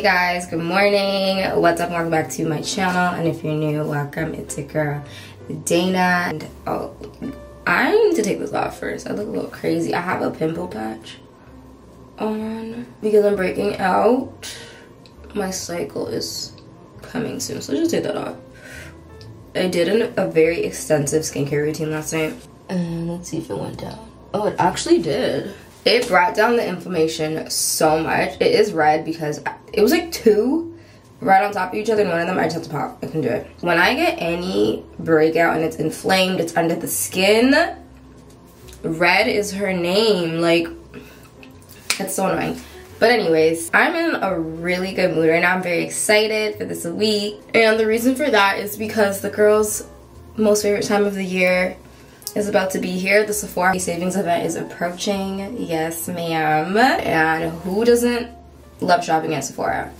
guys, good morning. What's up? Welcome back to my channel, and if you're new, welcome. It's your girl Dana, and oh, I need to take this off first. I look a little crazy. I have a pimple patch on because I'm breaking out. My cycle is coming soon, so just take that off. I did a very extensive skincare routine last night, and let's see if it went down. Oh, it actually did. It brought down the inflammation so much. It is red because it was like two right on top of each other, and one of them I just have to pop. I can do it. When I get any breakout and it's inflamed, it's under the skin, red is her name. Like, it's so annoying. But anyways, I'm in a really good mood right now. I'm very excited for this week. And the reason for that is because the girls' most favorite time of the year is about to be here. The Sephora savings event is approaching. Yes, ma'am. And who doesn't love shopping at Sephora?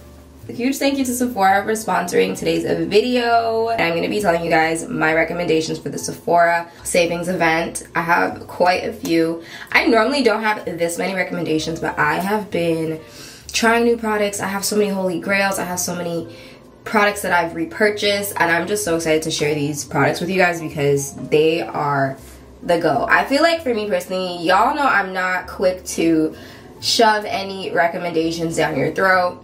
A huge thank you to Sephora for sponsoring today's video. And I'm going to be telling you guys my recommendations for the Sephora savings event. I have quite a few. I normally don't have this many recommendations, but I have been trying new products. I have so many holy grails. I have so many products that I've repurchased, and I'm just so excited to share these products with you guys because they are the go. I feel like for me personally, y'all know I'm not quick to shove any recommendations down your throat.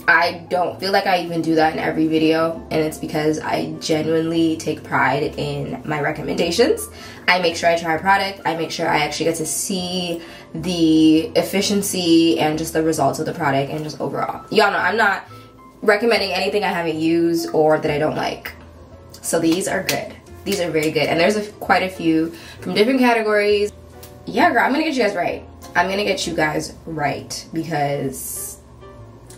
I don't feel like I even do that in every video, and it's because I genuinely take pride in my recommendations. I make sure I try a product. I make sure I actually get to see the efficiency and just the results of the product and just overall. Y'all know I'm not recommending anything I haven't used or that I don't like. So these are good. These are very good, and there's quite a few from different categories. Yeah, girl, I'm gonna get you guys right. I'm gonna get you guys right because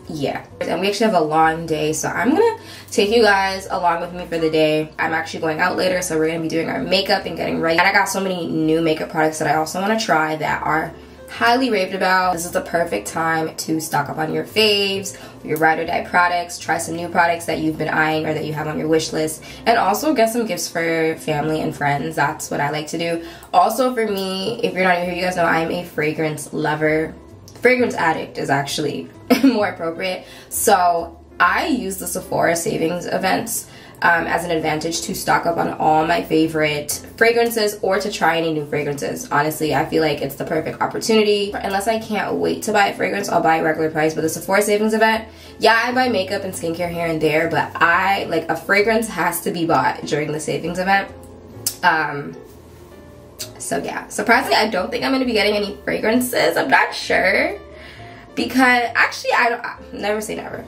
yeah. And we actually have a long day, so I'm gonna take you guys along with me for the day. I'm actually going out later, so we're gonna be doing our makeup and getting ready. And I got so many new makeup products that I also want to try that are highly raved about. This is the perfect time to stock up on your faves, your ride or die products, try some new products that you've been eyeing or that you have on your wish list, and also get some gifts for family and friends. That's what I like to do. Also for me, if you're not here, you guys know I'm a fragrance lover. Fragrance addict is actually more appropriate. So I use the Sephora savings events as an advantage to stock up on all my favorite fragrances or to try any new fragrances. Honestly, I feel like it's the perfect opportunity. Unless I can't wait to buy a fragrance, I'll buy a regular price. But the Sephora savings event, yeah, I buy makeup and skincare here and there, but I like a fragrance has to be bought during the savings event. So yeah, surprisingly, I don't think I'm going to be getting any fragrances. I'm not sure because actually never say never.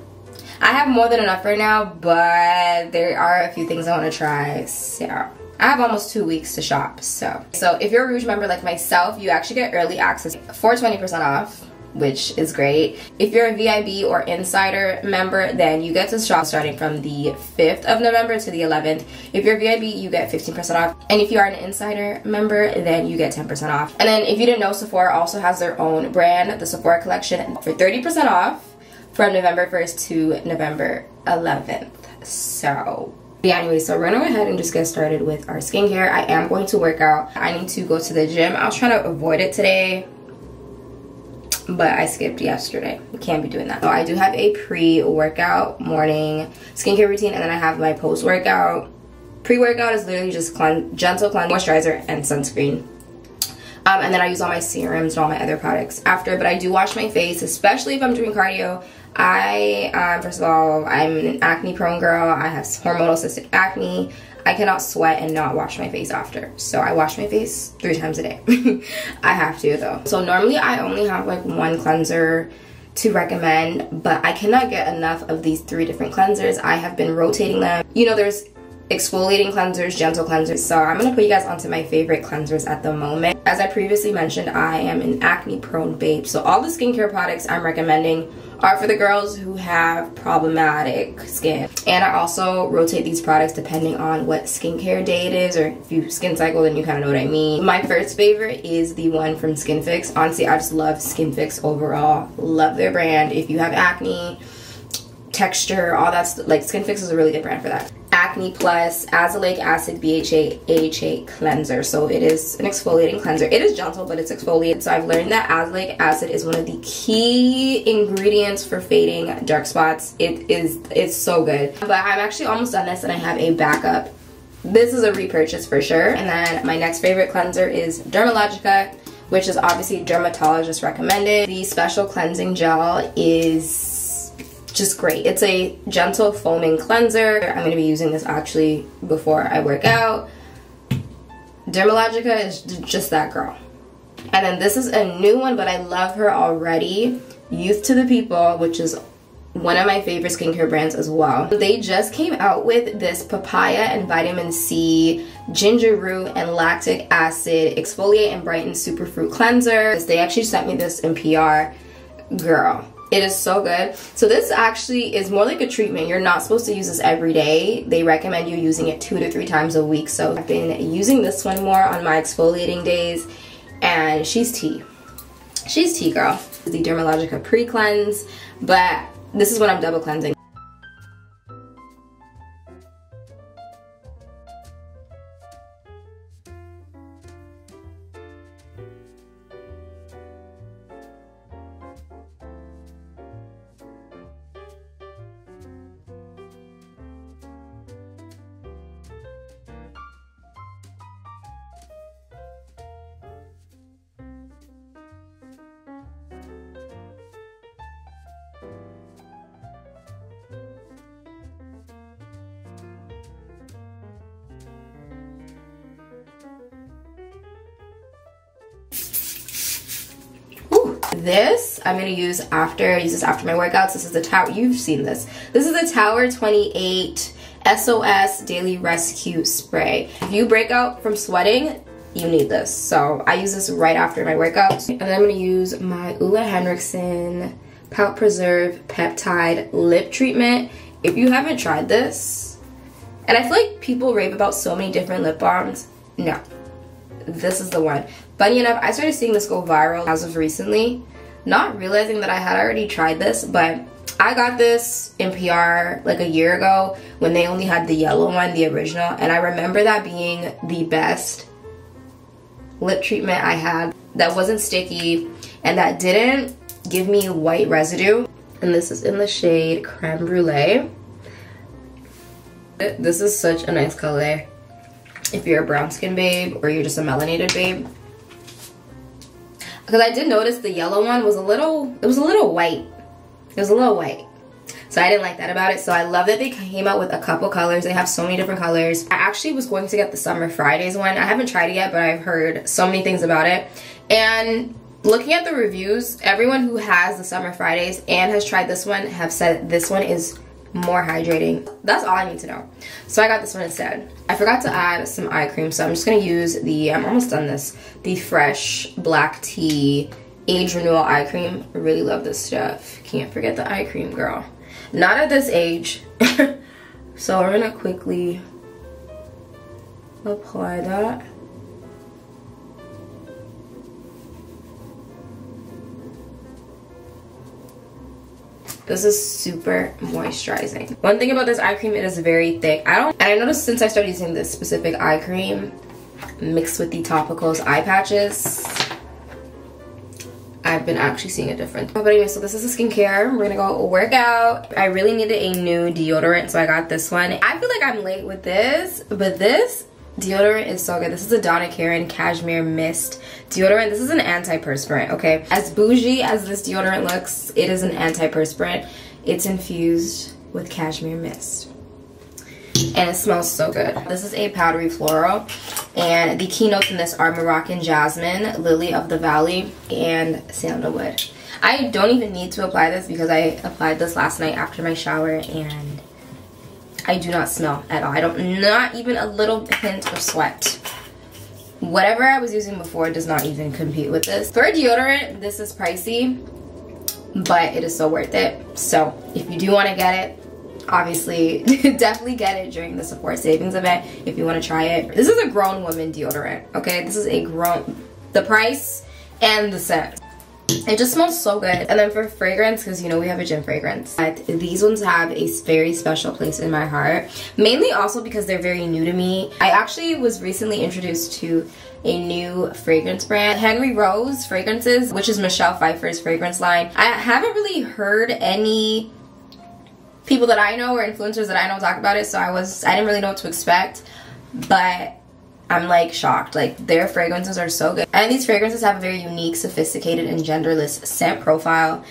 I have more than enough right now, but there are a few things I want to try. So I have almost 2 weeks to shop. So if you're a Rouge member like myself, you actually get early access for 20% off, which is great. If you're a VIB or Insider member, then you get to shop starting from the 5th of November to the 11th. If you're VIB, you get 15% off. And if you are an Insider member, then you get 10% off. And then if you didn't know, Sephora also has their own brand, the Sephora collection, for 30% off from November 1st to November 11th. So yeah, anyway, so we're gonna go ahead and just get started with our skincare. I am going to work out. I need to go to the gym. I was trying to avoid it today, but I skipped yesterday. We can't be doing that. So I do have a pre-workout morning skincare routine, and then I have my post-workout. Pre-workout is literally just gentle cleanse, moisturizer, and sunscreen. And then I use all my serums and all my other products after, but I do wash my face, especially if I'm doing cardio. First of all, I'm an acne prone girl. I have hormonal cystic acne. I cannot sweat and not wash my face after. So I wash my face 3 times a day. I have to though. So normally I only have like one cleanser to recommend, but I cannot get enough of these 3 different cleansers. I have been rotating them. You know, there's exfoliating cleansers, gentle cleansers. So I'm gonna put you guys onto my favorite cleansers at the moment. As I previously mentioned, I am an acne prone babe. So all the skincare products I'm recommending are for the girls who have problematic skin. And I also rotate these products depending on what skincare day it is, or if you skin cycle, then you kind of know what I mean. My first favorite is the one from Skin Fix. Honestly, I just love Skin Fix overall. Love their brand. If you have acne, texture, all that's like Skin Fix is a really good brand for that. Acne Plus Azelaic Acid BHA AHA Cleanser. So it is an exfoliating cleanser. It is gentle, but it's exfoliating. So I've learned that azelaic acid is one of the key ingredients for fading dark spots. It's so good. But I'm actually almost done this and I have a backup. This is a repurchase for sure. And then my next favorite cleanser is Dermalogica, which is obviously dermatologist recommended. The special cleansing gel is just great. It's a gentle foaming cleanser. I'm gonna be using this actually before I work out. Dermalogica is just that girl. And then this is a new one, but I love her already. Youth to the People, which is one of my favorite skincare brands as well. They just came out with this papaya and vitamin C, ginger root and lactic acid exfoliate and brighten superfruit cleanser. They actually sent me this in PR. Girl, it is so good. So this actually is more like a treatment. You're not supposed to use this every day. They recommend you using it 2 to 3 times a week. So I've been using this one more on my exfoliating days, and she's tea. She's tea, girl. The Dermalogica pre-cleanse, but this is when I'm double cleansing. This I'm gonna use this after my workouts. This is the Tower, you've seen this. This is the Tower 28 SOS Daily Rescue Spray. If you break out from sweating, you need this. So I use this right after my workouts. And then I'm gonna use my Ulla Henriksen Pout Preserve Peptide Lip Treatment. If you haven't tried this, and I feel like people rave about so many different lip balms, no, this is the one. Funny enough, I started seeing this go viral as of recently, not realizing that I had already tried this, but I got this in PR like a year ago when they only had the yellow one, the original, and I remember that being the best lip treatment I had that wasn't sticky and that didn't give me white residue. And this is in the shade Creme Brulee. This is such a nice color if you're a brown skin babe or you're just a melanated babe. Because I did notice the yellow one was a little white. It was a little white. So I didn't like that about it. So I love that they came out with a couple colors. They have so many different colors. I actually was going to get the Summer Fridays one. I haven't tried it yet, but I've heard so many things about it. And looking at the reviews, everyone who has the Summer Fridays and has tried this one have said this one is more hydrating. That's all I need to know. So I got this one instead. I forgot to add some eye cream, so I'm just gonna use the, I'm almost done this, the Fresh Black Tea Age Renewal Eye Cream. I really love this stuff. Can't forget the eye cream, girl. Not at this age. So we're gonna quickly apply that. This is super moisturizing. One thing about this eye cream, it is very thick. And I noticed since I started using this specific eye cream mixed with the topicals eye patches, I've been actually seeing a difference. But anyway, so this is the skincare. We're gonna go work out. I really needed a new deodorant, so I got this one. I feel like I'm late with this, but this deodorant is so good. This is a Donna Karan Cashmere Mist deodorant. This is an antiperspirant, okay? As bougie as this deodorant looks, it is an antiperspirant. It's infused with cashmere mist. And it smells so good. This is a powdery floral. And the keynotes in this are Moroccan Jasmine, Lily of the Valley, and Sandalwood. I don't even need to apply this because I applied this last night after my shower and I do not smell at all. Not even a little hint of sweat. Whatever I was using before does not even compete with this. For a deodorant, this is pricey, but it is so worth it. So if you do want to get it, obviously definitely get it during the Sephora savings event if you want to try it. This is a grown woman deodorant, okay? This is a grown, the price and the scent. It just smells so good. And then for fragrance, because you know we have a gym fragrance, these ones have a very special place in my heart. Mainly also because they're very new to me. I actually was recently introduced to a new fragrance brand, Henry Rose Fragrances, which is Michelle Pfeiffer's fragrance line. I haven't really heard any people that I know or influencers that I know talk about it, so I didn't really know what to expect, but I'm like shocked. Like, their fragrances are so good. And these fragrances have a very unique, sophisticated, and genderless scent profile.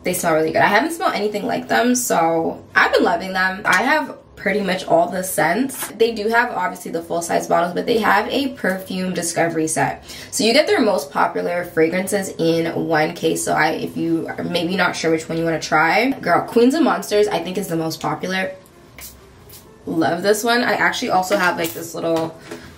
They smell really good. I haven't smelled anything like them, so I've been loving them. I have pretty much all the scents. They do have obviously the full-size bottles, but they have a perfume discovery set. So you get their most popular fragrances in one case. So if you are maybe not sure which one you want to try, girl, Queens of Monsters I think is the most popular. Love this one. I actually also have like this little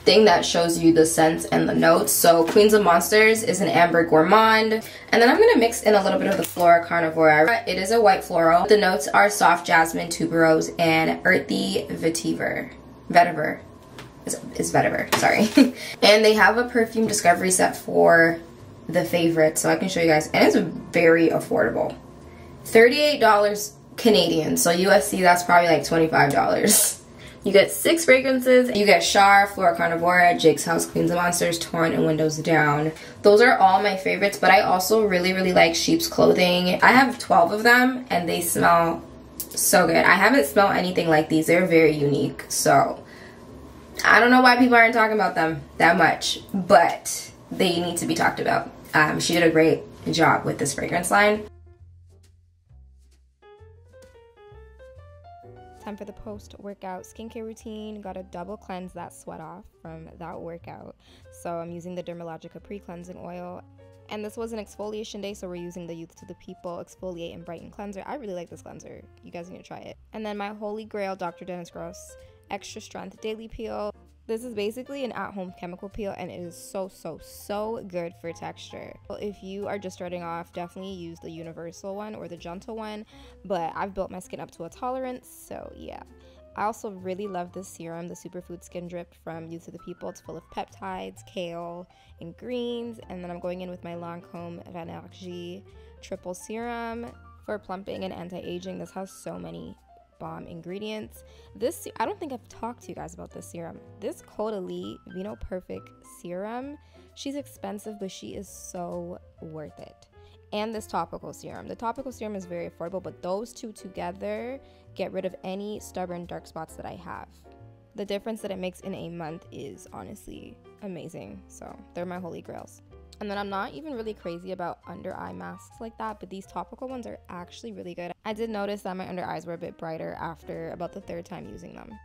thing that shows you the scents and the notes. So Queens of Monsters is an amber gourmand, and then I'm gonna mix in a little bit of the Flora Carnivora. It is a white floral. The notes are soft jasmine, tuberose, and earthy vetiver. It's vetiver, sorry. And they have a perfume discovery set for the favorite, so I can show you guys, and it's very affordable. $38 Canadian, so USD that's probably like $25. You get 6 fragrances. You get Char, Flora Carnivora, Jake's House, Queens of Monsters, Torn, and Windows Down. Those are all my favorites, but I also really, really like Sheep's Clothing. I have 12 of them, and they smell so good. I haven't smelled anything like these. They're very unique, so I don't know why people aren't talking about them that much, but they need to be talked about. She did a great job with this fragrance line. Time for the post-workout skincare routine. Gotta double cleanse that sweat off from that workout. So I'm using the Dermalogica pre-cleansing oil. And this was an exfoliation day, so we're using the Youth to the People Exfoliate and Brighten Cleanser. I really like this cleanser. You guys need to try it. And then my Holy Grail Dr. Dennis Gross Extra Strength Daily Peel. This is basically an at-home chemical peel, and it is so good for texture. If you are just starting off, definitely use the universal one or the gentle one, but I've built my skin up to a tolerance, so yeah. I also really love this serum, the Superfood Skin Drip from Youth to the People. It's full of peptides, kale, and greens, and then I'm going in with my Lancome Vanergie Triple Serum for plumping and anti-aging. This has so many bomb ingredients. This, I don't think I've talked to you guys about this serum. This Caudalie Vino Perfect serum, she's expensive, but she is so worth it. And this topical serum. The topical serum is very affordable, but those two together get rid of any stubborn dark spots that I have. The difference that it makes in a month is honestly amazing. So they're my holy grails. And then I'm not even really crazy about under eye masks like that, but these topical ones are actually really good. I did notice that my under eyes were a bit brighter after about the 3rd time using them.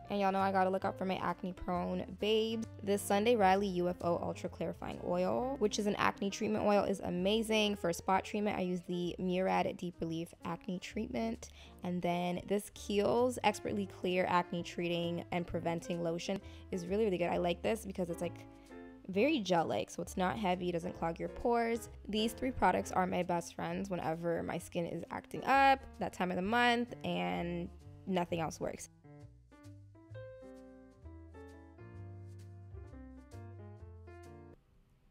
And y'all know I gotta look out for my acne prone babes. This Sunday Riley UFO Ultra Clarifying Oil, which is an acne treatment oil, is amazing. For spot treatment, I use the Murad Deep Relief Acne Treatment. And then this Kiehl's Expertly Clear Acne Treating and Preventing Lotion is really good. I like this because it's like very gel-like, so it's not heavy, doesn't clog your pores. These 3 products are my best friends whenever my skin is acting up, that time of the month, and nothing else works.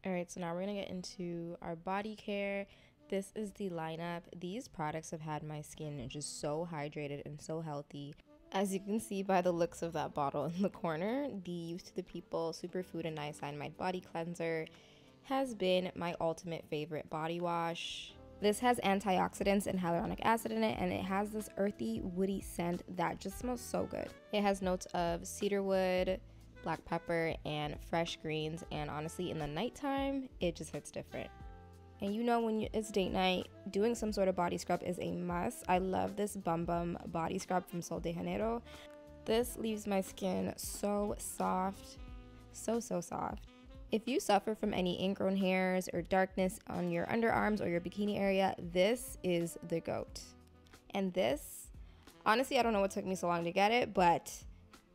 Alright, so now we're gonna get into our body care. This is the lineup. These products have had my skin just so hydrated and so healthy. As you can see by the looks of that bottle in the corner, the Youth to the People Superfood and Niacinamide Body Cleanser has been my ultimate favorite body wash. This has antioxidants and hyaluronic acid in it, and it has this earthy, woody scent that just smells so good. It has notes of cedarwood, black pepper, and fresh greens, and honestly, in the nighttime, it just hits different. And you know, when it's date night, doing some sort of body scrub is a must. I love this Bum Bum body scrub from Sol de Janeiro. This leaves my skin so soft, so soft. If you suffer from any ingrown hairs or darkness on your underarms or your bikini area, this is the GOAT. And this, honestly, I don't know what took me so long to get it, but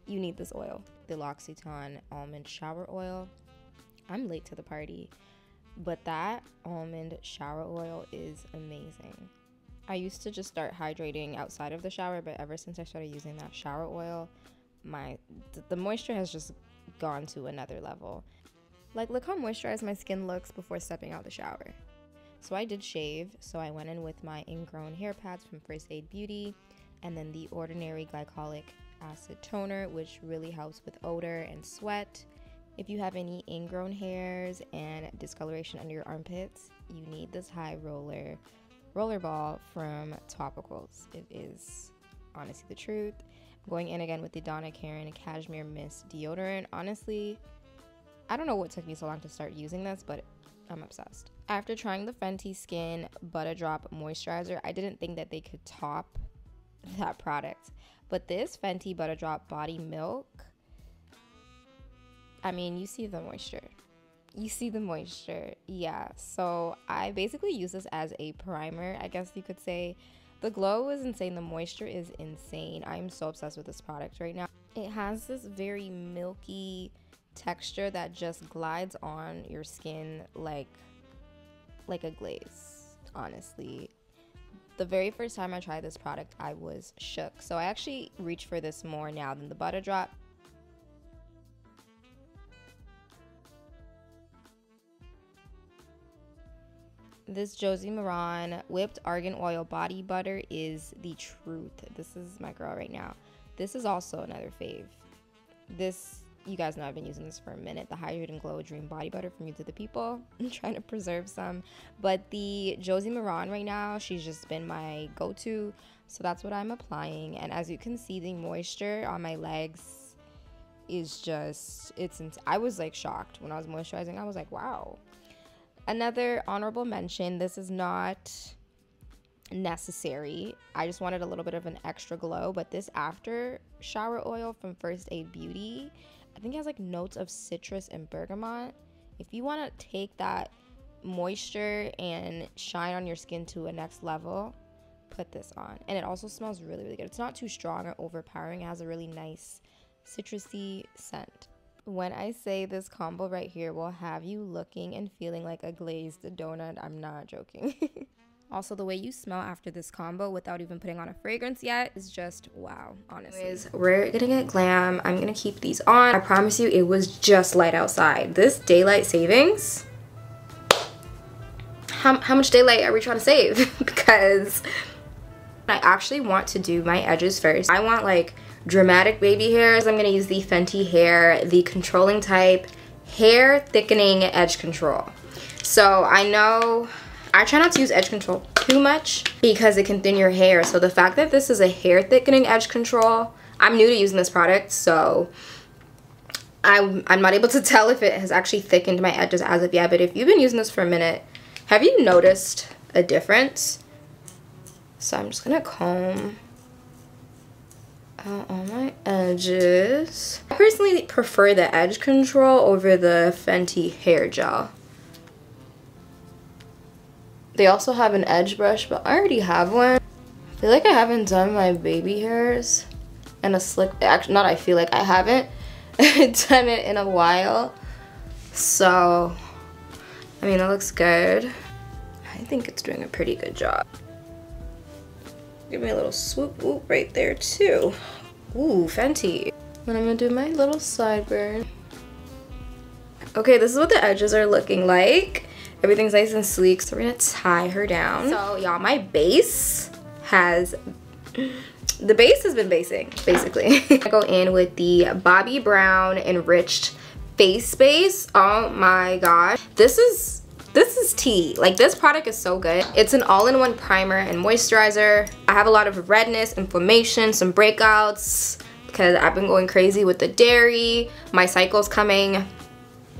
you need this oil. The L'Occitane Almond Shower Oil. I'm late to the party, but that almond shower oil is amazing. I used to just start hydrating outside of the shower, but ever since I started using that shower oil, the moisture has just gone to another level. Like, look how moisturized my skin looks before stepping out the shower. So I did shave, so I went in with my ingrown hair pads from First Aid Beauty, and then the Ordinary Glycolic Acid Toner, which really helps with odor and sweat. If you have any ingrown hairs and discoloration under your armpits, you need this high roller ball from Topicals. It is honestly the truth. I'm going in again with the Donna Karan Cashmere Mist deodorant. Honestly, I don't know what took me so long to start using this, but I'm obsessed. After trying the Fenty Skin Butter Drop Moisturizer, I didn't think that they could top that product. But this Fenty Butter Drop Body Milk, I mean, you see the moisture. You see the moisture. Yeah, so I basically use this as a primer, I guess you could say. The glow is insane. The moisture is insane. I'm so obsessed with this product right now. It has this very milky texture that just glides on your skin like a glaze, honestly. The very first time I tried this product, I was shook. So I actually reach for this more now than the Butter Drop. This Josie Maran Whipped Argan Oil Body Butter is the truth. This is my girl right now. This is also another fave. This, you guys know I've been using this for a minute. The Hydrate and Glow Dream Body Butter from You to the People. I'm trying to preserve some. But the Josie Maran right now, she's just been my go-to. So that's what I'm applying. And as you can see, the moisture on my legs is just, I was like shocked when I was moisturizing. I was like, wow. Another honorable mention, this is not necessary. I just wanted a little bit of an extra glow, but this after shower oil from First Aid Beauty, I think it has like notes of citrus and bergamot. If you want to take that moisture and shine on your skin to a next level, put this on. And it also smells really, really good. It's not too strong or overpowering. It has a really nice citrusy scent. When I say this combo right here will have you looking and feeling like a glazed donut, I'm not joking. Also, the way you smell after this combo without even putting on a fragrance yet is just wow, honestly. Anyways, we're gonna get glam. I'm gonna keep these on. I promise you, it was just light outside. This daylight savings, how much daylight are we trying to save? Because I actually want to do my edges first. I want like dramatic baby hairs. I'm gonna use the Fenty Hair, the Controlling Type Hair Thickening Edge Control. So I know I try not to use edge control too much because it can thin your hair. So the fact that this is a hair thickening edge control, I'm new to using this product, so I'm not able to tell if it has actually thickened my edges as of yet. But if you've been using this for a minute, have you noticed a difference? So I'm just gonna comb out all my edges. I personally prefer the edge control over the Fenty hair gel. They also have an edge brush, but I already have one. I feel like I haven't done my baby hairs and a slick, actually not I feel like I haven't done it in a while. So, I mean, it looks good. I think it's doing a pretty good job. Give me a little swoop whoop right there too. Ooh, Fenty. Then I'm gonna do my little sideburn. Okay, this is what the edges are looking like. Everything's nice and sleek, so we're gonna tie her down. So y'all, my base has, the base has been basing, basically. I go in with the Bobbi Brown Enriched Face Base. Oh my gosh. This is tea. Like, this product is so good. It's an all-in-one primer and moisturizer. I have a lot of redness, inflammation, some breakouts because I've been going crazy with the dairy. My cycle's coming,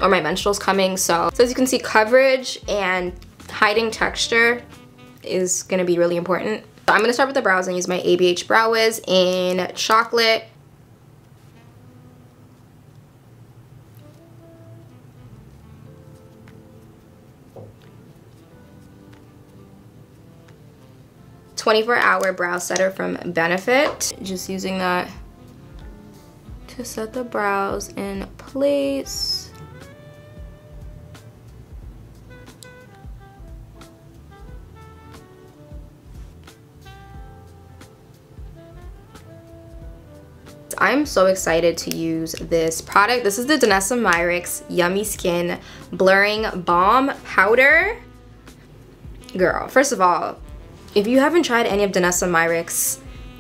or my menstrual's coming. So as you can see, coverage and hiding texture is gonna be really important. So I'm gonna start with the brows and use my ABH Brow Wiz in Chocolate. "24-Hour Brow Setter" from Benefit. Just using that to set the brows in place. I'm so excited to use this product. This is the Danessa Myricks Yummy Skin Blurring Balm Powder. Girl, first of all, if you haven't tried any of Danessa Myricks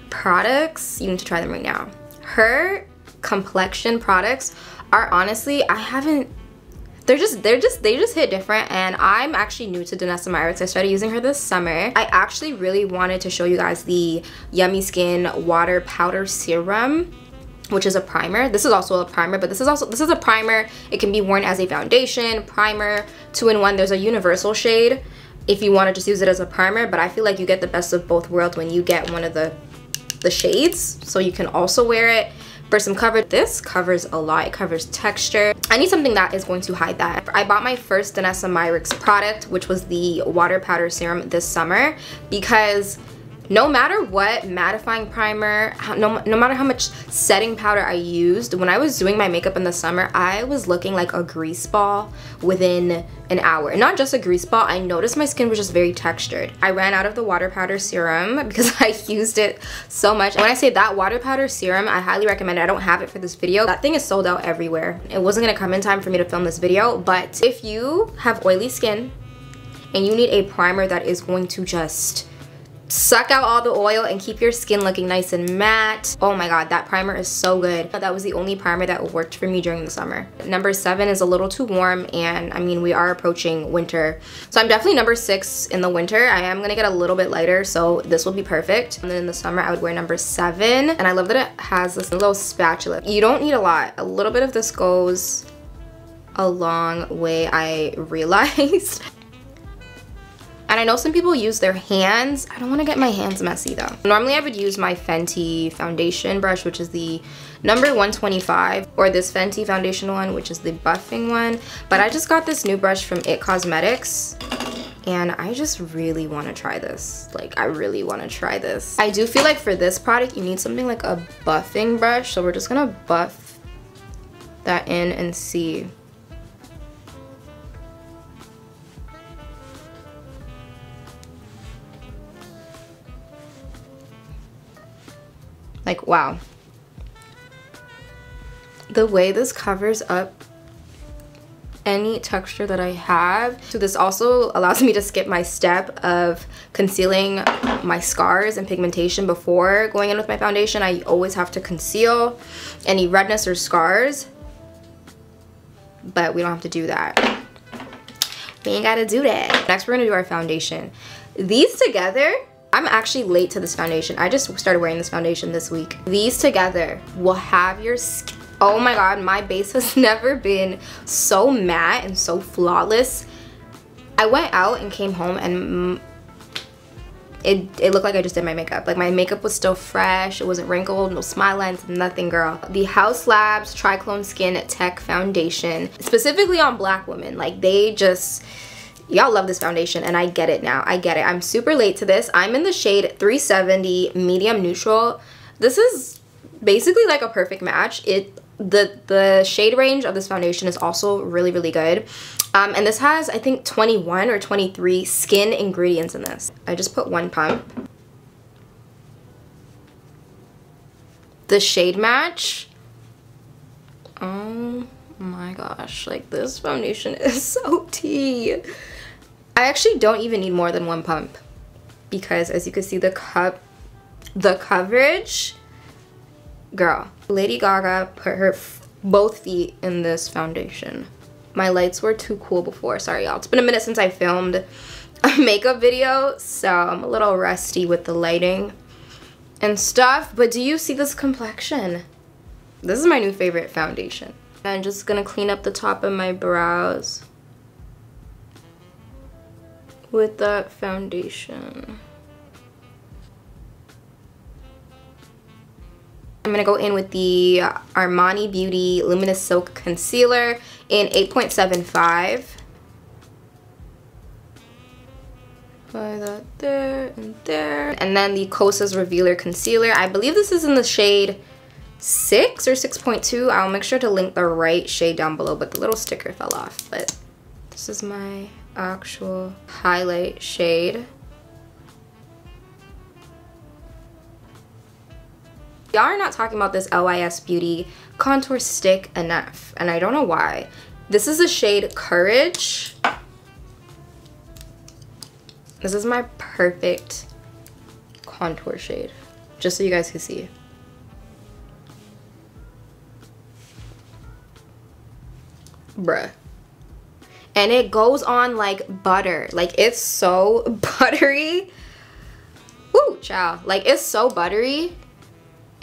products, you need to try them right now. Her complexion products are honestly, they just hit different, and I'm actually new to Danessa Myricks. I started using her this summer. I actually really wanted to show you guys the Yummy Skin Water Powder Serum, which is a primer. This is also a primer, but this is a primer. It can be worn as a foundation, primer, 2-in-1. There's a universal shade if you want to just use it as a primer, but I feel like you get the best of both worlds when you get one of the shades, so you can also wear it for some coverage. This covers a lot. It covers texture. I need something that is going to hide that. I bought my first Danessa Myricks product, which was the water powder serum this summer, because no matter what mattifying primer, no matter how much setting powder I used, when I was doing my makeup in the summer, I was looking like a grease ball within an hour. And not just a grease ball, I noticed my skin was just very textured. I ran out of the water powder serum because I used it so much. And when I say that water powder serum, I highly recommend it. I don't have it for this video. That thing is sold out everywhere. It wasn't gonna come in time for me to film this video, but if you have oily skin and you need a primer that is going to just suck out all the oil and keep your skin looking nice and matte, oh my god, that primer is so good. That was the only primer that worked for me during the summer. Number 7 is a little too warm, and I mean, we are approaching winter, so I'm definitely number 6 in the winter. I am gonna get a little bit lighter, so this will be perfect. And then in the summer I would wear number 7, and I love that it has this little spatula. You don't need a lot. A little bit of this goes a long way, I realized. And I know some people use their hands. I don't want to get my hands messy though. Normally I would use my Fenty foundation brush, which is the number 125, or this Fenty foundation one, which is the buffing one. But I just got this new brush from IT Cosmetics, and I just really want to try this. Like, I really want to try this. I do feel like for this product, you need something like a buffing brush. So we're just gonna buff that in and see. Like, wow. The way this covers up any texture that I have. So this also allows me to skip my step of concealing my scars and pigmentation before going in with my foundation. I always have to conceal any redness or scars, but we don't have to do that. We ain't gotta do that. Next, we're gonna do our foundation. These together, I'm actually late to this foundation. I just started wearing this foundation this week. These together will have your skin. Oh my god, my base has never been so matte and so flawless. I went out and came home and it looked like I just did my makeup. Like, my makeup was still fresh. It wasn't wrinkled, no smile lines, nothing, girl. The Haus Labs Triclone Skin Tech Foundation, specifically on black women. Like, they just... Y'all love this foundation, and I get it now. I get it. I'm super late to this. I'm in the shade 370 medium neutral. This is basically like a perfect match. The shade range of this foundation is also really, really good. And this has, I think, 21 or 23 skin ingredients in this. I just put 1 pump. The shade match. Oh my gosh, like, this foundation is so tea. I actually don't even need more than 1 pump, because as you can see, the coverage, girl. Lady Gaga put her both feet in this foundation. My lights were too cool before. Sorry, y'all. It's been a minute since I filmed a makeup video, so I'm a little rusty with the lighting and stuff. But do you see this complexion? This is my new favorite foundation. I'm just gonna clean up the top of my brows with that foundation. I'm gonna go in with the Armani Beauty Luminous Silk Concealer in 8.75. Apply that there and there. And then the Kosas Revealer Concealer. I believe this is in the shade 6 or 6.2. I'll make sure to link the right shade down below, but the little sticker fell off. But this is my actual highlight shade. Y'all are not talking about this LYS Beauty contour stick enough, and I don't know why. This is the shade Courage. This is my perfect contour shade, just so you guys can see. Bruh. And it goes on like butter. Like, it's so buttery. Ooh, child. Like, it's so buttery.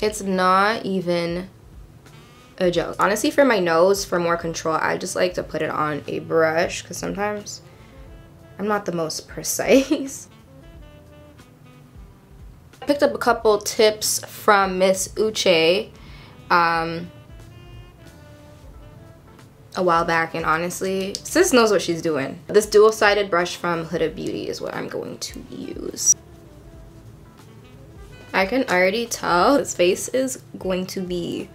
It's not even a joke. Honestly, for my nose, for more control, I just like to put it on a brush because sometimes I'm not the most precise. I picked up a couple tips from Miss Uche a while back, and honestly, sis knows what she's doing. This dual-sided brush from Huda Beauty is what I'm going to use. I can already tell this face is going to be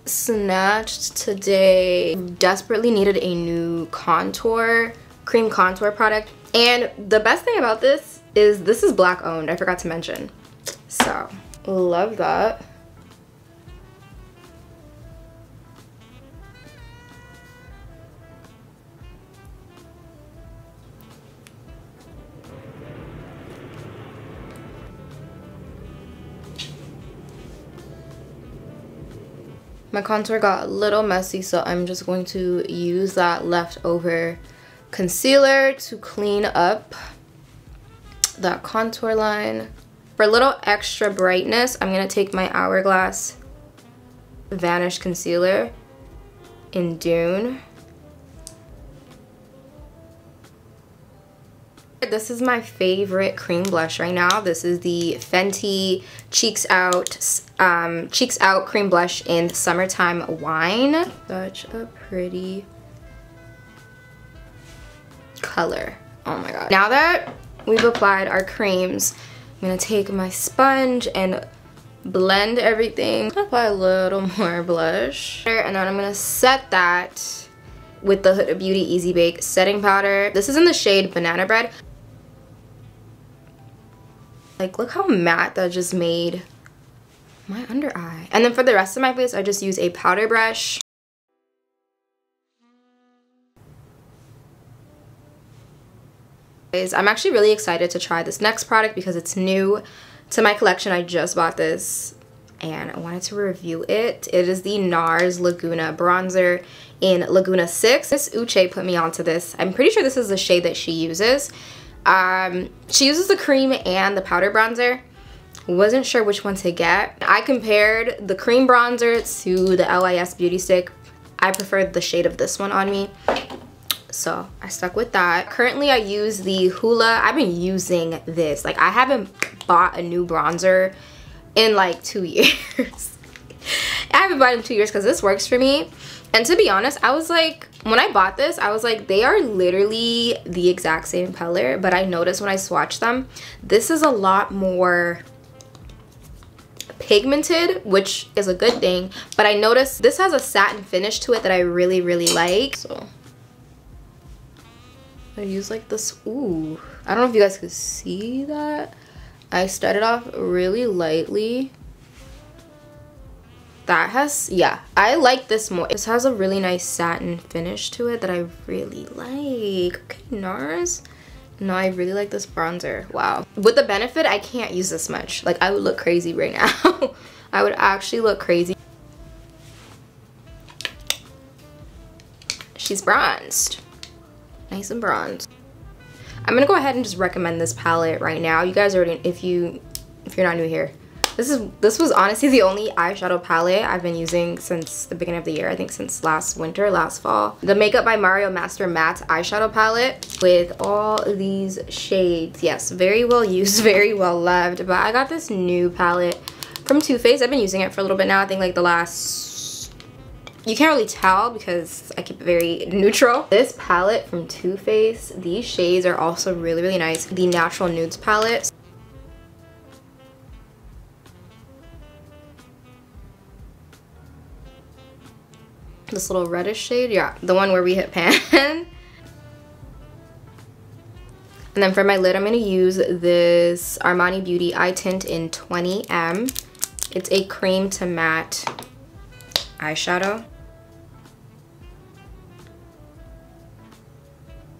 snatched today. Desperately needed a new cream contour product, and the best thing about this is black owned. I forgot to mention, so love that. My contour got a little messy, so I'm just going to use that leftover concealer to clean up that contour line. For a little extra brightness, I'm going to take my Hourglass Vanish Concealer in Dune. This is my favorite cream blush right now. This is the Fenty Cheeks Out cream blush in Summertime Wine. Such a pretty color. Oh my god. Now that we've applied our creams, I'm gonna take my sponge and blend everything. Apply a little more blush, and then I'm gonna set that with the Huda Beauty Easy Bake setting powder. This is in the shade Banana Bread. Like, look how matte that just made my under eye. And then for the rest of my face, I just use a powder brush. I'm actually really excited to try this next product because it's new to my collection. I just bought this and I wanted to review it. It is the NARS Laguna bronzer in Laguna 6. Miss Uche put me onto this. I'm pretty sure this is the shade that she uses. She uses the cream and the powder bronzer. Wasn't sure which one to get. I compared the cream bronzer to the LYS Beauty Stick. I preferred the shade of this one on me, so I stuck with that. Currently I use the Hoola. I've been using this. Like, I haven't bought a new bronzer in like 2 years. I haven't bought it in 2 years because this works for me. And to be honest, I was like, when I bought this, I was like, they are literally the exact same color, but I noticed when I swatched them, this is a lot more pigmented, which is a good thing, but I noticed this has a satin finish to it that I really, really like. So I use like this. Ooh, I don't know if you guys could see that. I started off really lightly. That has, yeah, I like this more. This has a really nice satin finish to it that I really like. Okay, NARS. No, I really like this bronzer. Wow. With the benefit, I can't use this much. Like, I would look crazy right now. I would actually look crazy. She's bronzed. Nice and bronzed. I'm gonna go ahead and just recommend this palette right now. You guys already, if you're not new here, this was honestly the only eyeshadow palette I've been using since the beginning of the year. I think since last winter, last fall. The Makeup by Mario Master Matte eyeshadow palette with all these shades. Yes, very well used, very well loved. But I got this new palette from Too Faced. I've been using it for a little bit now. I think like the last, you can't really tell because I keep it very neutral. This palette from Too Faced, these shades are also really, really nice. The Natural Nudes palette. This little reddish shade, yeah, the one where we hit pan. And then for my lid, I'm gonna use this Armani Beauty Eye Tint in 20M. It's a cream to matte eyeshadow.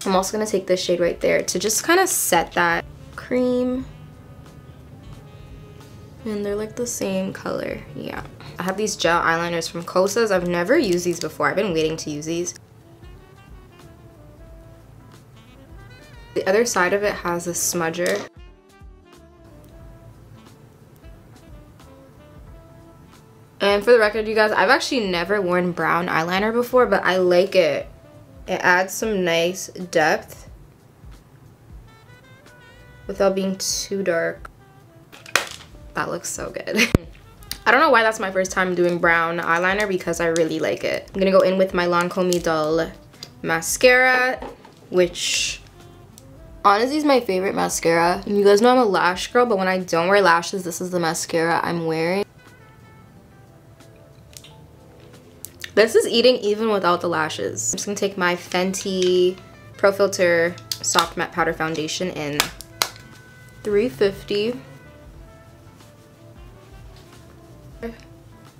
I'm also gonna take this shade right there to just kind of set that cream. And they're like the same color, yeah. I have these gel eyeliners from Kosas. I've never used these before. I've been waiting to use these. The other side of it has a smudger. And for the record, you guys, I've actually never worn brown eyeliner before, but I like it. It adds some nice depth without being too dark. That looks so good. I don't know why that's my first time doing brown eyeliner, because I really like it. I'm gonna go in with my Lancome Dull mascara, which honestly is my favorite mascara. And you guys know I'm a lash girl, but when I don't wear lashes, this is the mascara I'm wearing. This is eating even without the lashes. I'm just gonna take my Fenty Pro Filter Soft Matte Powder Foundation in 350.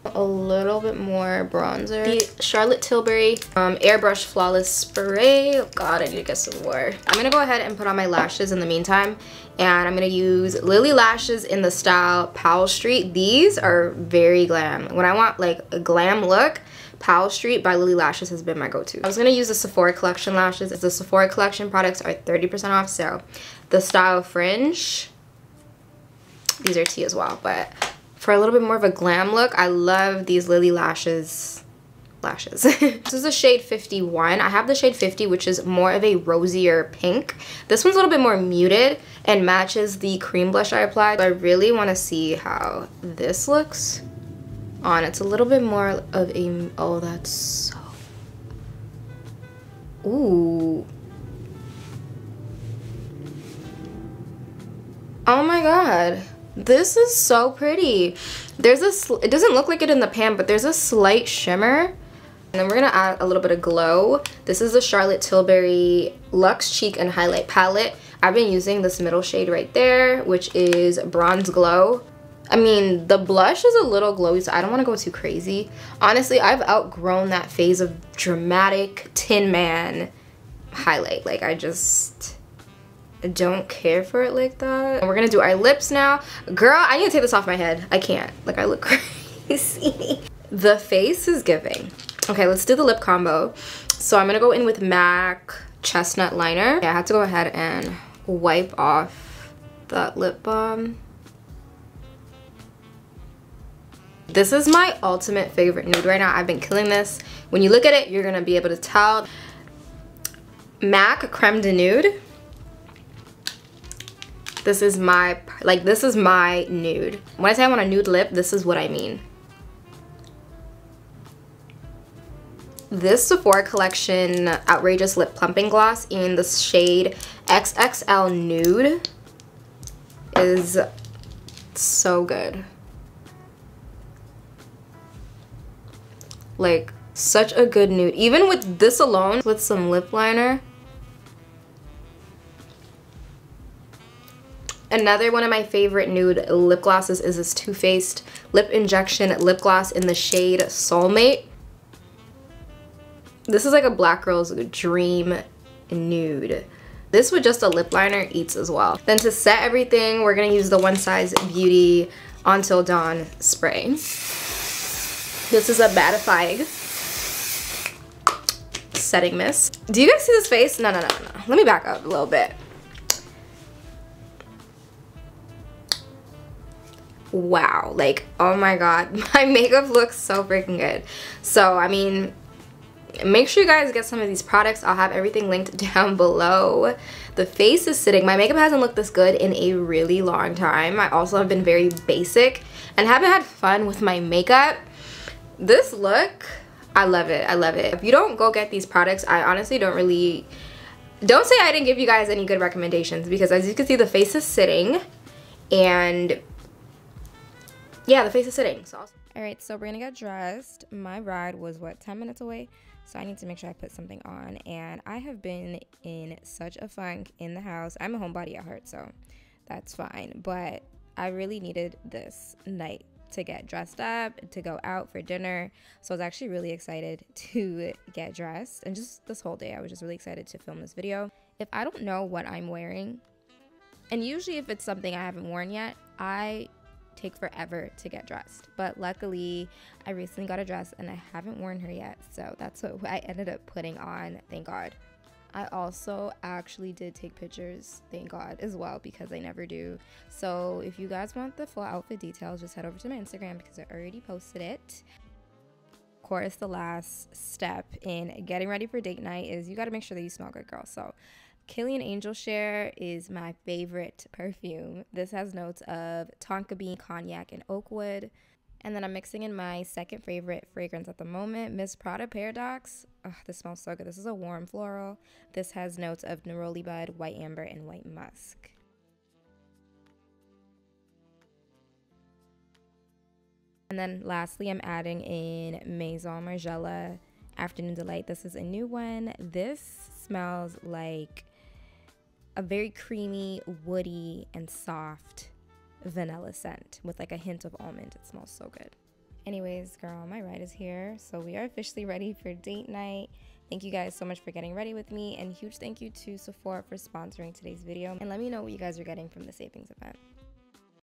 A little bit more bronzer. The Charlotte Tilbury Airbrush Flawless Spray. Oh god, I need to get some more. I'm gonna go ahead and put on my lashes in the meantime, and I'm gonna use Lily Lashes in the style Powell Street. These are very glam. When I want like a glam look, Powell Street by Lily Lashes has been my go-to. I was gonna use the Sephora collection lashes. The Sephora collection products are 30% off, so the style Fringe, these are tea as well, but for a little bit more of a glam look, I love these Lily Lashes lashes. This is the shade 51. I have the shade 50, which is more of a rosier pink. This one's a little bit more muted and matches the cream blush I applied. I really want to see how this looks on. It's a little bit more of a, oh, that's so, ooh. Oh my god. This is so pretty. There's a, it doesn't look like it in the pan, but there's a slight shimmer. And then we're gonna add a little bit of glow. This is the Charlotte Tilbury Luxe Cheek and Highlight Palette. I've been using this middle shade right there, which is Bronze Glow. I mean, the blush is a little glowy, so I don't wanna go too crazy. Honestly, I've outgrown that phase of dramatic Tin Man highlight. Like, I don't care for it like that. And we're gonna do our lips now. Girl, I need to take this off my head. I can't. Like, I look crazy. The face is giving. Okay, let's do the lip combo. So I'm gonna go in with MAC Chestnut Liner. Yeah, I had to go ahead and wipe off that lip balm. This is my ultimate favorite nude right now. I've been killing this. When you look at it, you're gonna be able to tell. MAC Creme de Nude. This is my, like, this is my nude. When I say I want a nude lip, this is what I mean. This Sephora collection Outrageous Lip Plumping Gloss in the shade XXL Nude is so good. Like, such a good nude. Even with this alone, with some lip liner. Another one of my favorite nude lip glosses is this Too Faced Lip Injection Lip Gloss in the shade Soulmate. This is like a black girl's dream nude. This with just a lip liner eats as well. Then to set everything, we're gonna use the One Size Beauty Until Dawn spray. This is a mattifying setting mist. Do you guys see this face? No. Let me back up a little bit. Wow, like, oh my god, my makeup looks so freaking good. So, I mean, make sure you guys get some of these products. I'll have everything linked down below. The face is sitting. My makeup hasn't looked this good in a really long time. I also have been very basic and haven't had fun with my makeup. This look, I love it. I love it. If you don't go get these products, I honestly don't say I didn't give you guys any good recommendations, because as you can see, the face is sitting, and yeah, the face is sitting. So alright, so we're gonna get dressed. My ride was, what, 10 minutes away? So I need to make sure I put something on. And I have been in such a funk in the house. I'm a homebody at heart, so that's fine. But I really needed this night to get dressed up, to go out for dinner. So I was actually really excited to get dressed, and just this whole day I was just really excited to film this video. If I don't know what I'm wearing, and usually if it's something I haven't worn yet, I take forever to get dressed. But luckily, I recently got a dress and I haven't worn her yet, so that's what I ended up putting on, thank God. I also actually did take pictures, thank God, as well, because I never do. So if you guys want the full outfit details, just head over to my Instagram because I already posted it. Of course, the last step in getting ready for date night is you got to make sure that you smell good, girl. So Killian Angel Share is my favorite perfume. This has notes of tonka bean, cognac, and oak wood. And then I'm mixing in my second favorite fragrance at the moment, Miss Prada Paradox. Oh, this smells so good. This is a warm floral. This has notes of neroli bud, white amber, and white musk. And then lastly, I'm adding in Maison Margiela Afternoon Delight. This is a new one. This smells like a very creamy, woody, and soft vanilla scent with like a hint of almond. It smells so good. Anyways, girl, my ride is here, so we are officially ready for date night. Thank you guys so much for getting ready with me, and huge thank you to Sephora for sponsoring today's video. And let me know what you guys are getting from the savings event.